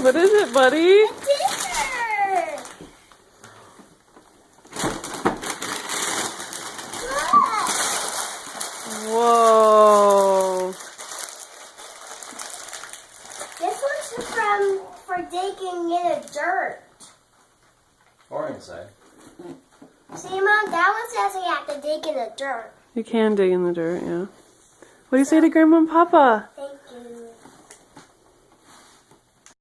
What is it, buddy? A digger. Whoa. This one's for digging in the dirt. Or inside. See, Mom, that one says you have to dig in the dirt. You can dig in the dirt, yeah. What do you say to Grandma and Papa?